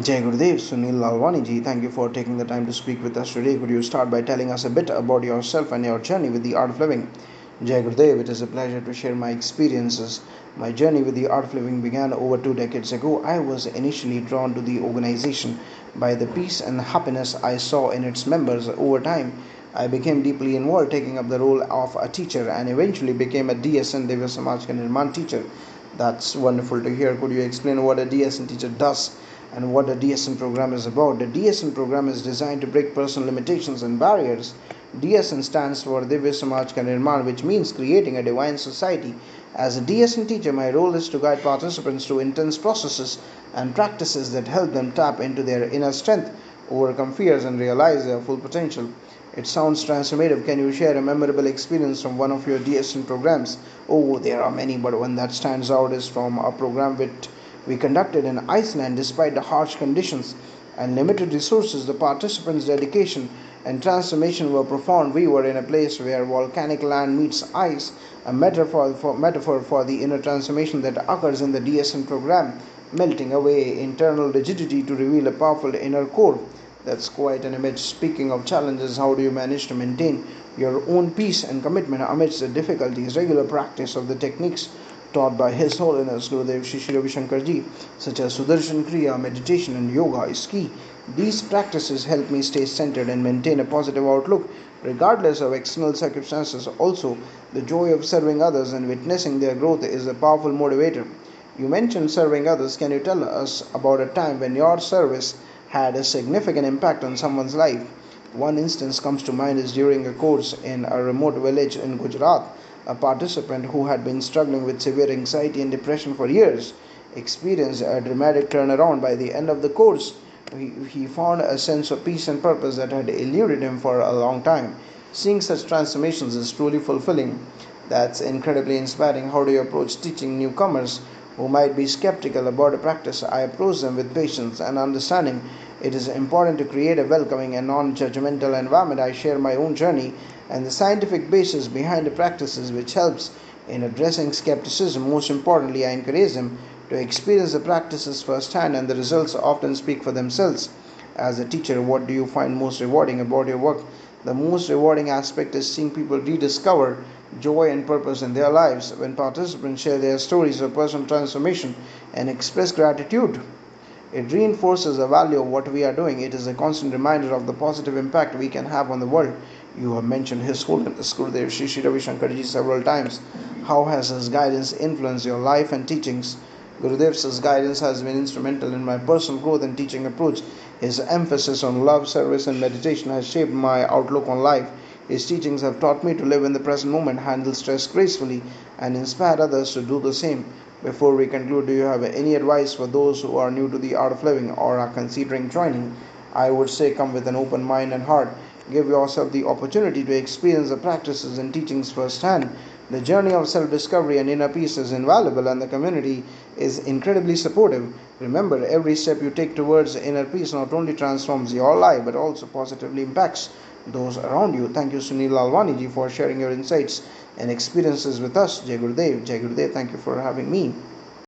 Jai Gurudev, Sunil lalwani ji, thank you for taking the time to speak with us today. Could you start by telling us a bit about yourself and your journey with the art of living? Jai Gurudev, it is a pleasure to share my experiences. My journey with the art of living began over 2 decades ago. I was initially drawn to the organization by the peace and happiness I saw in its members. Over time, I became deeply involved, taking up the role of a teacher and eventually became a DSN Divya Samaj Ka Nirman teacher. That's wonderful to hear. Could you explain what a DSN teacher does and what the DSN program is about? The DSN program is designed to break personal limitations and barriers. DSN stands for Divya Samaj Ka Nirman, which means creating a divine society. As a DSN teacher, my role is to guide participants through intense processes and practices that help them tap into their inner strength, overcome fears, and realize their full potential. It sounds transformative. Can you share a memorable experience from one of your DSN programs? Oh, there are many, but one that stands out is from a program which we conducted in Iceland. Despite the harsh conditions and limited resources, the participants' dedication and transformation were profound. We were in a place where volcanic land meets ice, a metaphor for the inner transformation that occurs in the DSN program, melting away internal rigidity to reveal a powerful inner core. That's quite an image. Speaking of challenges, how do you manage to maintain your own peace and commitment amidst the difficulties? Regular practice of the techniques taught by His Holiness Gurudev Shri Ravi Shankarji, such as Sudarshan Kriya, meditation, and yoga, is key. These practices help me stay centered and maintain a positive outlook regardless of external circumstances. Also, the joy of serving others and witnessing their growth is a powerful motivator. You mentioned serving others. Can you tell us about a time when your service had a significant impact on someone's life? One instance comes to mind is during a course in a remote village in Gujarat. A participant who had been struggling with severe anxiety and depression for years experienced a dramatic turnaround. By the end of the course, he found a sense of peace and purpose that had eluded him for a long time. Seeing such transformations is truly fulfilling. That's incredibly inspiring. How do you approach teaching newcomers who might be skeptical about a practice? I approach them with patience and understanding. It is important to create a welcoming and non judgmental environment. I share my own journey and the scientific basis behind the practices, which helps in addressing skepticism. Most importantly, I encourage them to experience the practices firsthand, and the results often speak for themselves. As a teacher, what do you find most rewarding about your work? The most rewarding aspect is seeing people rediscover joy and purpose in their lives. When participants share their stories of personal transformation and express gratitude, it reinforces the value of what we are doing. It is a constant reminder of the positive impact we can have on the world. You have mentioned His Holiness Gurudev Shri Ravi Shankarji several times. How has his guidance influenced your life and teachings? Gurudev's guidance has been instrumental in my personal growth and teaching approach. His emphasis on love, service, and meditation has shaped my outlook on life. His teachings have taught me to live in the present moment, handle stress gracefully, and inspire others to do the same. Before we conclude, do you have any advice for those who are new to the art of living or are considering joining? I would say come with an open mind and heart. Give yourself the opportunity to experience the practices and teachings firsthand. The journey of self discovery and inner peace is invaluable, and the community is incredibly supportive. Remember, every step you take towards inner peace not only transforms your life but also positively impacts those around you. Thank you, Sunil lalwani ji, for sharing your insights and experiences with us. Jai Gurudev, Jai Gurudev, thank you for having me.